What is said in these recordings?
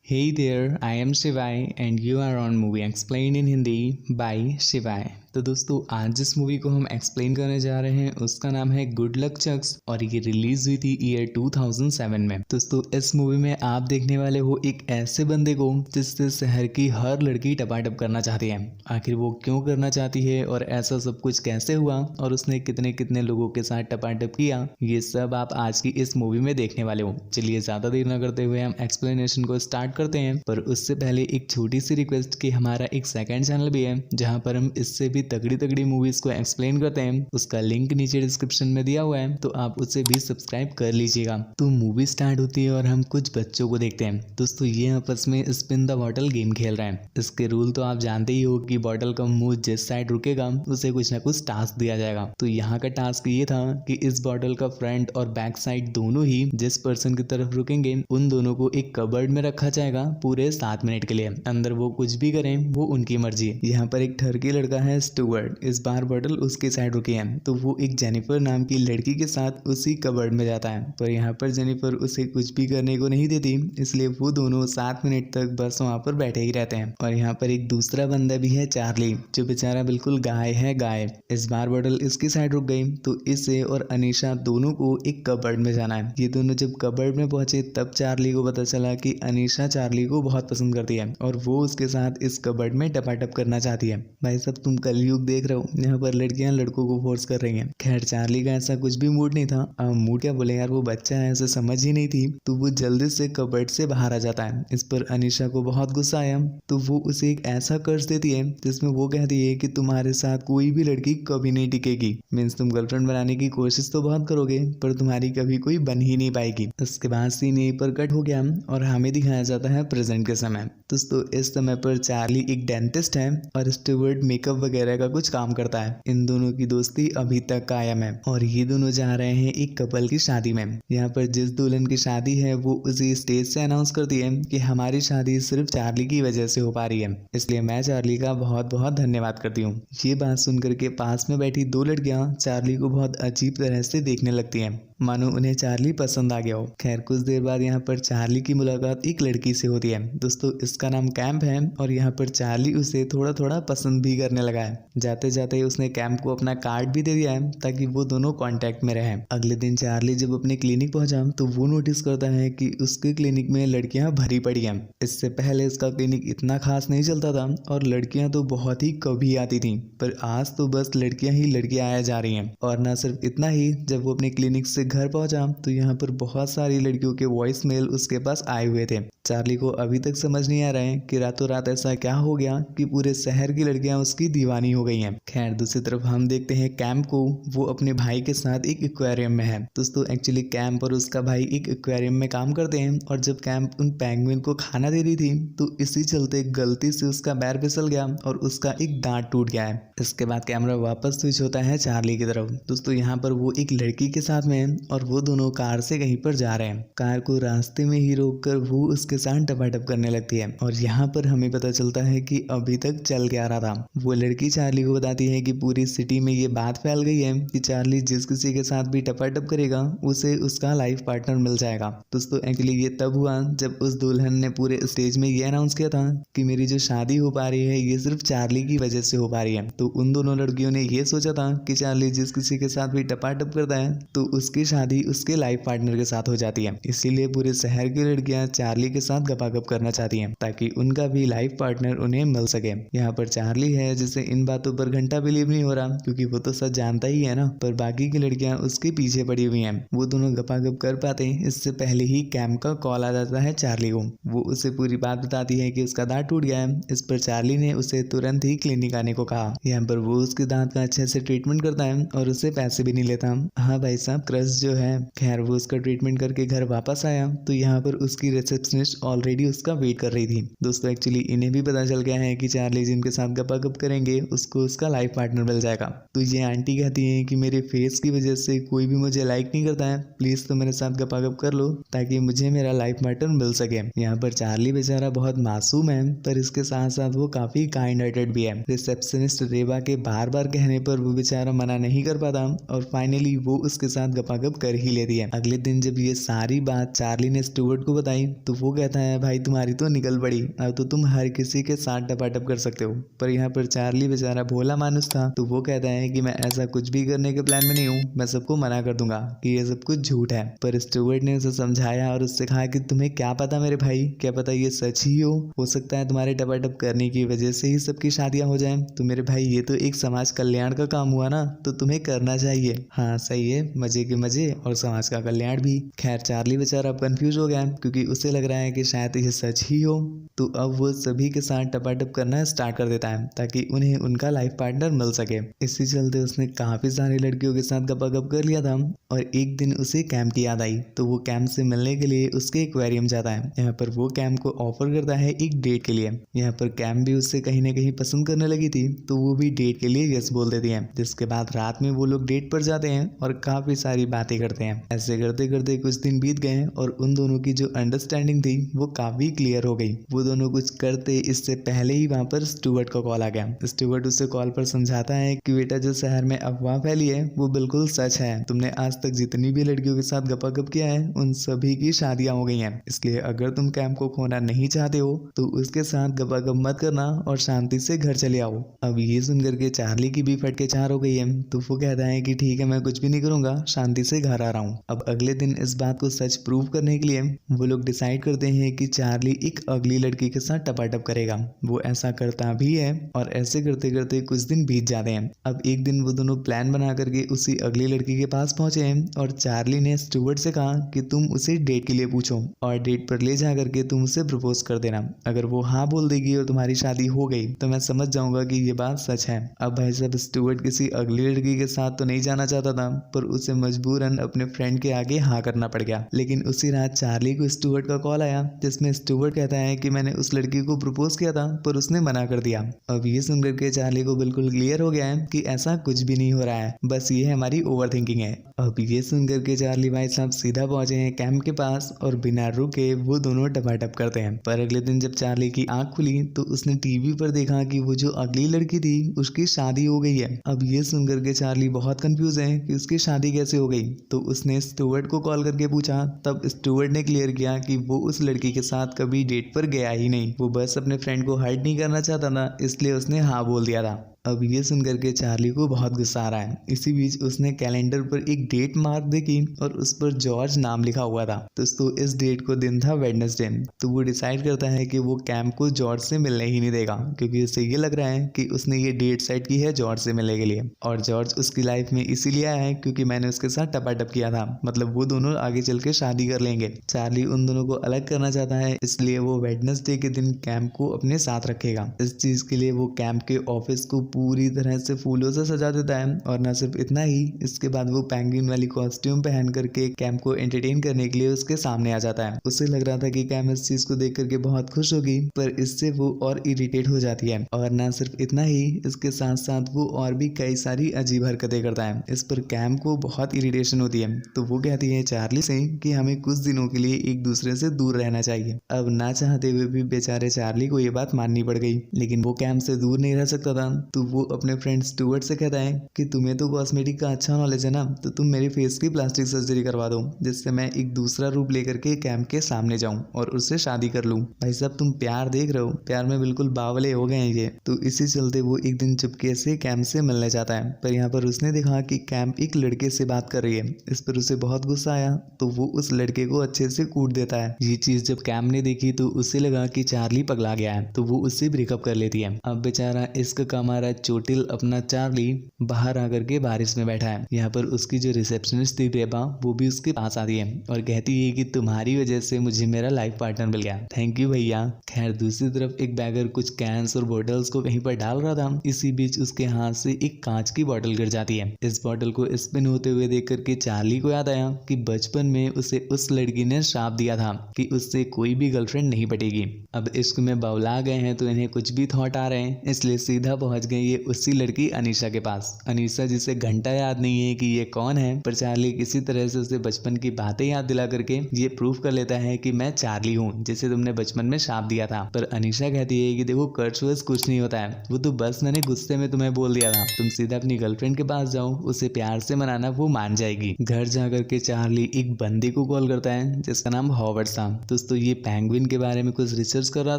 Hey there, I am Shivai and you are on Movie Explained in Hindi by Shivai। तो दोस्तों आज जिस movie को हम एक्सप्लेन करने जा रहे हैं उसका नाम है गुड लक चक्स और ये रिलीज हुई थी ईयर 2007 में। दोस्तों इस मूवी में आप देखने वाले हो एक ऐसे बंदे को जिससे शहर की हर लड़की टपाटप करना चाहती है। आखिर वो क्यों करना चाहती है और ऐसा सब कुछ कैसे हुआ और उसने कितने कितने लोगों के साथ टपाटप किया, ये सब आप आज की इस मूवी में देखने वाले हो। चलिए ज्यादा देर न करते हुए हम एक्सप्लेनेशन को स्टार्ट करते हैं, पर उससे पहले एक छोटी सी रिक्वेस्ट कि हमारा एक सेकंड चैनल भी है जहां पर हम इससे भी तगड़ी तगड़ी मूवीज को एक्सप्लेन करते हैं। उसका लिंक नीचे डिस्क्रिप्शन में दिया हुआ है, तो आप उसे भी सब्सक्राइब कर लीजिएगा। तो मूवी स्टार्ट होती है और हम कुछ बच्चों को देखते हैं। दोस्तों ये आपस में स्पिन द बॉटल गेम खेल रहे हैं। इसके रूल तो आप जानते ही हो कि बॉटल का मुंह जिस साइड रुकेगा उसे कुछ ना कुछ टास्क दिया जाएगा। तो यहाँ का टास्क ये था कि इस बॉटल का फ्रंट और बैक साइड दोनों ही जिस पर्सन की तरफ रुकेंगे उन दोनों को एक कबर्ड में रखा जाएगा पूरे 7 मिनट के लिए। अंदर वो कुछ भी करें वो उनकी मर्जी। यहाँ पर एक ठरकी लड़का है स्टुअर्ट, इस बार बॉटल उसके साइड रुकी है तो वो एक जेनिफर नाम की लड़की के साथ उसी कबर्ड में जाता है, पर यहाँ पर जेनिफर उसे कुछ भी करने को नहीं देती, इसलिए वो दोनों 7 मिनट तक बस वहाँ पर बैठे ही रहते हैं। और यहाँ पर एक दूसरा बंदा भी है चार्ली, जो बेचारा बिल्कुल गाय है गाय। इस बार बॉटल इसकी साइड रुक गई तो इसे और अनीशा दोनों को एक कबर्ड में जाना है। ये दोनों जब कबर्ड में पहुंचे तब चार्ली को पता चला कि अनीशा चार्ली को बहुत पसंद करती है और वो उसके साथ इस कबर्ड में टपाटप करना चाहती है। भाई साहब तुम कलयुग देख रहे हो, यहाँ पर लड़कियां लड़कों को फोर्स कर रही हैं। खैर चार्ली का ऐसा कुछ भी मूड नहीं था। मूड क्या बोले यार, वो बच्चा है, उसे समझ ही नहीं थी, तो वो जल्दी से कबर्ड से बाहर आ जाता है। इस पर अनीशा को बहुत गुस्सा आया तो वो उसे एक ऐसा कर्ज देती है जिसमें वो कहती है कि तुम्हारे साथ कोई भी लड़की कभी नहीं टिकेगी। मीन्स तुम गर्लफ्रेंड बनाने की कोशिश तो बहुत करोगे पर तुम्हारी कभी कोई बन ही नहीं पाएगी। उसके बाद सीन यहीं पर कट हो गया और हमें दिखाया जाता है प्रेजेंट के समय। दोस्तों इस समय पर चार्ली एक डेंटिस्ट है और स्टुअर्ट मेकअप वगैरह का कुछ काम करता है। इन दोनों की दोस्ती अभी तक कायम है और ये दोनों जा रहे हैं एक कपल की शादी में। यहाँ पर जिस दुल्हन की शादी है वो उसी स्टेज से अनाउंस करती है कि हमारी शादी सिर्फ चार्ली की वजह से हो पा रही है, इसलिए मैं चार्ली का बहुत बहुत धन्यवाद करती हूँ। ये बात सुनकर के पास में बैठी 2 लड़कियां चार्ली को बहुत अजीब तरह से देखने लगती हैं, मानो उन्हें चार्ली पसंद आ गया हो। खैर कुछ देर बाद यहाँ पर चार्ली की मुलाकात एक लड़की से होती है। दोस्तों इसका नाम कैंप है और यहाँ पर चार्ली उसे थोड़ा थोड़ा पसंद भी करने लगा है। जाते जाते उसने कैंप को अपना कार्ड भी दे दिया है ताकि वो दोनों कांटेक्ट में रहें। अगले दिन चार्ली जब अपने क्लिनिक पहुंचा तो वो नोटिस करता है कि उसके क्लिनिक में लड़कियां भरी पड़ी हैं। इससे पहले इसका क्लिनिक इतना खास नहीं चलता था और लड़कियां तो बहुत ही कभी आती थी, पर आज तो बस लड़कियां ही लड़कियां आया जा रही हैं। और न सिर्फ इतना ही, जब वो अपने क्लिनिक से घर पहुंचा तो यहाँ पर बहुत सारी लड़कियों के वॉइस मेल उसके पास आए हुए थे। चार्ली को अभी तक समझ नहीं आ रहा है कि रातों रात ऐसा क्या हो गया कि पूरे शहर की लड़कियां उसकी दीवानी हो गई हैं। खैर दूसरी तरफ हम देखते हैं कैंप को, वो अपने भाई के साथ एक एक्वेरियम में है। दोस्तों एक्चुअली कैंप और उसका भाई एक एक्वेरियम में काम करते हैं और जब कैंप उन पेंगुइन को खाना दे रही थी तो इसी चलते गलती से उसका पैर फिसल गया और उसका एक दांत टूट गया है। इसके बाद कैमरा वापस स्विच होता है चार्ली की तरफ। दोस्तों यहाँ पर वो एक लड़की के साथ में है और वो दोनों कार से कहीं पर जा रहे हैं। कार को रास्ते में ही रोककर वो उसके साथ टपाटप करने लगती है और यहाँ पर हमें पता चलता है कि अभी तक चल क्या रहा था। वो लड़की चार्ली को बताती है कि पूरी सिटी में ये बात फैल गई है कि चार्ली जिस किसी के साथ भी टपाटप करेगा उसे उसका लाइफ पार्टनर मिल जाएगा। दोस्तों एक्चुअली ये तब हुआ जब उस दुल्हन ने पूरे स्टेज में ये अनाउंस किया था कि मेरी जो शादी हो पा रही है ये सिर्फ चार्ली की वजह से हो पा रही है। तो उन दोनों लड़कियों ने ये सोचा था कि चार्ली जिस किसी के साथ भी टपाटप करता है तो उसकी शादी उसके लाइफ पार्टनर के साथ हो जाती है। इसीलिए पूरे शहर की लड़कियां चार्ली के साथ गपागप करना चाहती हैं ताकि उनका भी लाइफ पार्टनर उन्हें मिल सके। यहाँ पर चार्ली है जिसे इन बातों पर घंटा बिलीव नहीं हो रहा क्योंकि वो तो सच जानता ही है ना, पर बाकी की लड़कियां उसके पीछे पड़ी हुई हैं। वो दोनों गपागप कर पाते इससे पहले ही कैंप का कॉल आ जाता है चार्ली को। वो उसे पूरी बात बताती है कि उसका दांत टूट गया है। इस पर चार्ली ने उसे तुरंत ही क्लिनिक आने को कहा। यहाँ पर वो उसके दांत का अच्छे से ट्रीटमेंट करता है और उससे पैसे भी नहीं लेता। हाँ भाई साहब क्रश जो है। खैर वो उसका ट्रीटमेंट करके घर वापस आया तो यहाँ पर उसकी रिसेप्शनिस्ट ऑलरेडी उसका वेट कर रही थी। दोस्तों एक्चुअली इन्हें भी पता चल गया है कि चार्ली जिनके साथ गपागप करेंगे उसको उसका लाइफ पार्टनर मिल जाएगा। तो ये आंटी कहती है कि मेरे फेस की वजह से कोई भी मुझे लाइक नहीं करता है, प्लीज तो मेरे साथ गपागप कर लो ताकि मुझे मेरा लाइफ पार्टनर मिल सके। यहाँ पर चार्ली बेचारा बहुत मासूम है पर इसके साथ साथ वो काफी काइंड हार्टेड भी है। रिसेप्शनिस्ट रेबा के बार बार कहने पर वो बेचारा मना नहीं कर पाता और फाइनली वो उसके साथ गपागप गप कर ही लेती है। अगले दिन जब ये सारी बात चार्ली ने स्टुअर्ट को बताई तो वो कहता है भाई तुम्हारी तो निकल पड़ी, अब तो तुम हर किसी के साथ टपाटप कर सकते हो। पर यहाँ पर चार्ली बेचारा भोला मानुस था तो वो कहता है कि मैं ऐसा कुछ भी करने के प्लान में नहीं हूँ, मैं सबको मना कर दूंगा कि ये सब कुछ झूठ है। पर स्टुअर्ट ने उसे समझाया और उससे कहा कि तुम्हें क्या पता मेरे भाई, क्या पता ये सच ही हो सकता है तुम्हारे टपाटप करने की वजह से ही सबकी शादियां हो जाएं। तो मेरे भाई ये तो एक समाज कल्याण का काम हुआ ना, तो तुम्हें करना चाहिए। हाँ सही है, मजे के मजे और समाज का कल्याण भी। खैर चार्ली बेचारा अब कंफ्यूज हो गया क्योंकि उसे लग रहा है कि शायद ये सच ही हो। तो अब वो सभी के साथ टपाटप करना स्टार्ट कर देता है ताकि उन्हें उनका लाइफ पार्टनर मिल सके। इसी चलते उसने काफी सारी लड़कियों के साथ गपागप कर लिया था और एक दिन उसे कैम की याद आई तो वो कैम से मिलने के लिए उसके एक्वेरियम जाता है। यहाँ पर वो कैम को ऑफर करता है एक डेट के लिए। यहाँ पर कैम भी उससे कहीं ना कहीं पसंद करने लगी थी तो वो भी डेट के लिए यस बोल देती है। जिसके बाद रात में वो लोग डेट पर जाते हैं और काफी सारी बातें करते हैं। ऐसे करते करते कुछ दिन बीत गए और उन दोनों की जो अंडरस्टैंडिंग थी वो काफी क्लियर हो गई। वो दोनों कुछ करते इससे पहले ही वहाँ पर स्टुअर्ट का कॉल आ गया। स्टुअर्ट उसे कॉल पर समझाता है कि बेटा जो शहर में अफवाह फैली है वो बिल्कुल सच है। तुमने आज तक जितनी भी लड़कियों के साथ गपागप किया है उन सभी की शादियां हो गई हैं। इसलिए अगर तुम कैम को खोना नहीं चाहते हो तो उसके साथ गपागप मत करना और शांति से घर चले आओ। अब ये सुनकर के चार्ली की भी फटके चार हो गई है तो वो कहता है कि ठीक है मैं कुछ भी नहीं करूंगा, शांति से घर आ रहा हूँ। अब अगले दिन इस बात को सच प्रूव करने के लिए वो लोग डिसाइड करते हैं कि चार्ली एक अगली लड़की के साथ टपाटप करेगा। वो ऐसा करता भी है और ऐसे करते करते कुछ दिन बीत जाते हैं। अब एक दिन वो दोनों प्लान बना करके उसी अगली लड़की के पास पहुंचे हैं और चार्ली ने स्टुअर्ट से कहा कि तुम उसे डेट के लिए पूछो और डेट पर ले जा करके तुम उसे प्रपोज कर देना। अगर वो हाँ बोल देगी और तुम्हारी शादी हो गई तो मैं समझ जाऊंगा कि ये बात सच है। अब भाई साहब स्टुअर्ट किसी अगली लड़की के साथ तो नहीं जाना चाहता था पर उसे मजबूरन अपने फ्रेंड के आगे हाँ करना पड़ गया। लेकिन उसी रात चार्ली को स्टुअर्ट का कॉल आया जिसमें स्टुअर्ट कहता है कि मैंने उस लड़की को प्रपोज किया था पर उसने मना कर दिया। अब ये सुनकर के चार्ली को बिल्कुल क्लियर हो गया है कि ऐसा कुछ भी नहीं हो रहा है, बस ये हमारी ओवर थिंकिंग है। अब ये सुनकर के चार्ली भाई साहब सीधा पहुंचे हैं कैंप के पास और बिना रुके वो दोनों टपाटप करते हैं। पर अगले दिन जब चार्ली की आंख खुली तो उसने टीवी पर देखा कि वो जो अगली लड़की थी उसकी शादी हो गई है। अब ये सुनकर के चार्ली बहुत कंफ्यूज है कि उसकी शादी कैसे हो गई। तो उसने स्टुअर्ट को कॉल करके पूछा, तब स्टुअर्ट ने क्लियर किया कि वो उस लड़की के साथ कभी डेट पर गया ही नहीं, वो बस अपने फ्रेंड को हर्ट नहीं करना चाहता था इसलिए उसने हाँ बोल दिया था। अब ये सुनकर के चार्ली को बहुत गुस्सा आ रहा है। इसी बीच उसने कैलेंडर पर एक डेट मार्क देखी और उस पर जॉर्ज नाम लिखा हुआ था। दोस्तों इस डेट को दिन था वेडनेसडे। तो वो डिसाइड करता है कि वो कैम को जॉर्ज से मिलने ही नहीं देगा क्योंकि उसे ये लग रहा है कि उसने ये डेट सेट की है जॉर्ज से मिलने के लिए और जॉर्ज उसकी लाइफ में इसीलिए आया है क्योंकि मैंने उसके साथ टपाटप किया था, मतलब वो दोनों आगे चल के शादी कर लेंगे। चार्ली उन दोनों को अलग करना चाहता है इसलिए वो वेडनेसडे के दिन कैम को अपने साथ रखेगा। इस चीज के लिए वो कैम के ऑफिस को पूरी तरह से फूलों से सजा देता है और न सिर्फ इतना ही, इसके बाद वो पेंगुइन वाली कॉस्ट्यूम पहन करके कैम को एंटरटेन करने के लिए उसके सामने आ जाता है। उसे लग रहा था कि कैम इस चीज को देख करके बहुत खुश होगी पर इससे वो और इरिटेट हो जाती है और न सिर्फ इतना ही, इसके साथ साथ वो और भी कई सारी अजीब हरकतें करता है। इस पर कैम को बहुत इरिटेशन होती है तो वो कहती है चार्ली से कि हमें कुछ दिनों के लिए एक दूसरे से दूर रहना चाहिए। अब ना चाहते हुए भी बेचारे चार्ली को ये बात माननी पड़ गई लेकिन वो कैम से दूर नहीं रह सकता था तो वो अपने फ्रेंड स्टुअर्ट से कहता है कि तुम्हें तो कॉस्मेटिक का अच्छा नॉलेज है ना, तो तुम मेरे फेस की प्लास्टिक सर्जरी करवा दो जिससे मैं एक दूसरा रूप लेकर के कैम के सामने जाऊं और उससे शादी कर लूं। भाई साहब तुम प्यार देख रहे हो, प्यार में बिल्कुल बावले हो गए हैं ये। तो इसी चलते वो एक दिन चुपके से कैम से मिलने जाता है पर यहाँ पर उसने देखा कि कैम एक लड़के से बात कर रही है। इस पर उसे बहुत गुस्सा आया तो वो उस लड़के को अच्छे से कूट देता है। ये चीज जब कैम ने देखी तो उसे लगा कि चार्ली पगला गया है तो वो उससे ब्रेकअप कर लेती है। अब बेचारा इश्क का मारा चोटिल अपना चार्ली बाहर आकर के बारिश में बैठा है। यहाँ पर उसकी जो रिसेप्शनिस्ट थी रेबा वो भी उसके पास आती है और कहती है कि तुम्हारी वजह से मुझे मेरा लाइफ पार्टनर मिल गया, थैंक यू भैया। खैर दूसरी तरफ एक बैगर कुछ कैंस और बोतल्स को कहीं पर डाल रहा था, इसी बीच उसके हाथ से एक कांच की बोतल गिर जाती है। इस बोतल को स्पिन होते हुए देख करके चार्ली को याद आया कि बचपन में उसे उस लड़की ने श्राप दिया था कि उससे कोई भी गर्लफ्रेंड नहीं पटेगी। अब इश्क में बौला गए हैं तो इन्हें कुछ भी थॉट आ रहे हैं इसलिए सीधा पहुंच गई ये उसी लड़की अनीशा के पास। अनीशा जिसे घंटा याद नहीं है कि ये कौन है, पर चार्ली किसी तरह से उसे बचपन की बातें याद दिला करके ये प्रूफ कर लेता है कि मैं चार्ली हूँ जिसे तुमने बचपन में शाप दिया था। पर अनीशा कहती है कि देखो कर्ज वर्ज कुछ नहीं होता है, वो तो बस मैंने गुस्से में तुम्हें बोल दिया था, तुम सीधा अपनी गर्लफ्रेंड के पास जाओ, उसे प्यार से मनाना, वो मान जाएगी। घर जाकर के चार्ली एक बंदी को कॉल करता है जिसका नाम हॉवर्ड था। दोस्तों ये पेंगुइन के बारे में कुछ रिसर्च कर रहा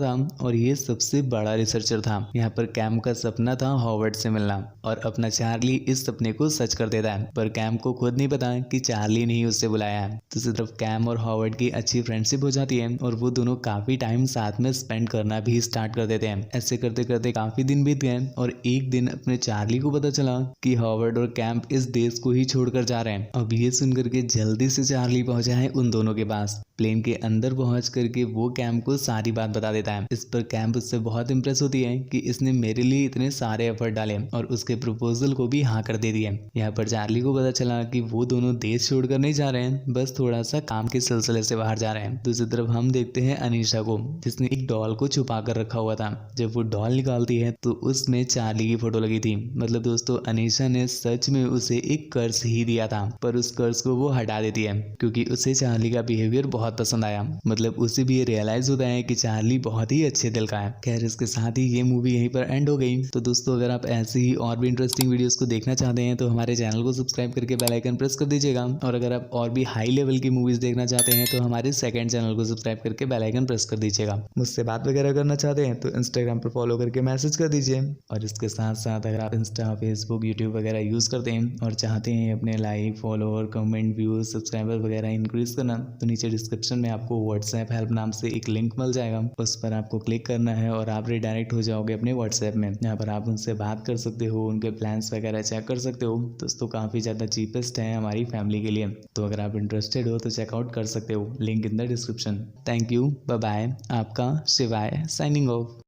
था और ये सबसे बड़ा रिसर्चर था। यहाँ पर कैम का सपना था हॉवर्ड से मिलना और अपना चार्ली इस सपने को सच कर देता है, पर कैम को खुद नहीं पता कि चार्ली ने ही उससे बुलाया है। दूसरी तरफ कैम और हॉवर्ड की अच्छी फ्रेंडशिप हो जाती है और वो दोनों काफी टाइम साथ में स्पेंड करना भी स्टार्ट कर देते हैं। ऐसे करते करते काफी दिन बीत गए और एक दिन अपने चार्ली को पता चला कि हॉवर्ड और कैम इस देश को ही छोड़कर जा रहे हैं। अब ये सुनकर के जल्दी से चार्ली पहुंचा है उन दोनों के पास। प्लेन के अंदर पहुंच करके वो कैम को सारी बात बता देता है। इस पर कैम उससे बहुत इंप्रेस होती है कि इसने मेरे लिए इतने सारे एफर्ट डाले और उसके प्रपोजल को भी हाँ कर दे दिया। यहाँ पर चार्ली को पता चला कि वो दोनों देश छोड़कर नहीं जा रहे हैं, बस थोड़ा सा काम के सिलसिले से बाहर जा रहे हैं। दूसरी तरफ हम देखते हैं अनीशा को जिसने एक डॉल को छुपा कर रखा हुआ था। जब वो डॉल निकालती है तो उसमें चार्ली की फोटो लगी थी। मतलब दोस्तों अनीशा ने सच में उसे एक कर्ज ही दिया था, पर उस कर्ज को वो हटा देती है क्योंकि उसे चार्ली का बिहेवियर बहुत पसंद आया। मतलब उसे भी ये रियलाइज होता है कि चार्ली बहुत ही अच्छे दिल का है। खैर इसके साथ ही ये मूवी यहीं पर एंड हो गई। तो दोस्तों अगर आप ऐसे ही और भी इंटरेस्टिंग वीडियोस को देखना चाहते हैं तो हमारे चैनल को सब्सक्राइब करके बेल आइकन प्रेस कर दीजिएगा, और अगर आप और भी हाई लेवल की मूवीज देखना चाहते हैं तो हमारे सेकंड चैनल को सब्सक्राइब करके बेल आइकन प्रेस कर दीजिएगा। मुझसे बात वगैरह करना चाहते हैं तो इंस्टाग्राम पर फॉलो करके मैसेज कर दीजिए। और इसके साथ साथ अगर आप इंस्टा, फेसबुक, यूट्यूब वगैरह यूज करते हैं और चाहते हैं अपने like, follower, comment, views, subscriber वगैरह इंक्रीज करना, तो नीचे डिस्क्रिप्शन में आपको व्हाट्सएप हेल्प नाम से एक लिंक मिल जाएगा। उस पर आपको क्लिक करना है और आप रिडायरेक्ट हो जाओगे अपने व्हाट्सएप में। यहाँ पर आप उनसे बात कर सकते हो, उनके प्लान्स वगैरह चेक कर सकते हो। दोस्तों काफ़ी ज़्यादा चीपेस्ट है हमारी फैमिली के लिए, तो अगर आप इंटरेस्टेड हो तो चेकआउट कर सकते हो, link in the description. Thank you, bye bye, आपका शिवाय साइनिंग ऑफ।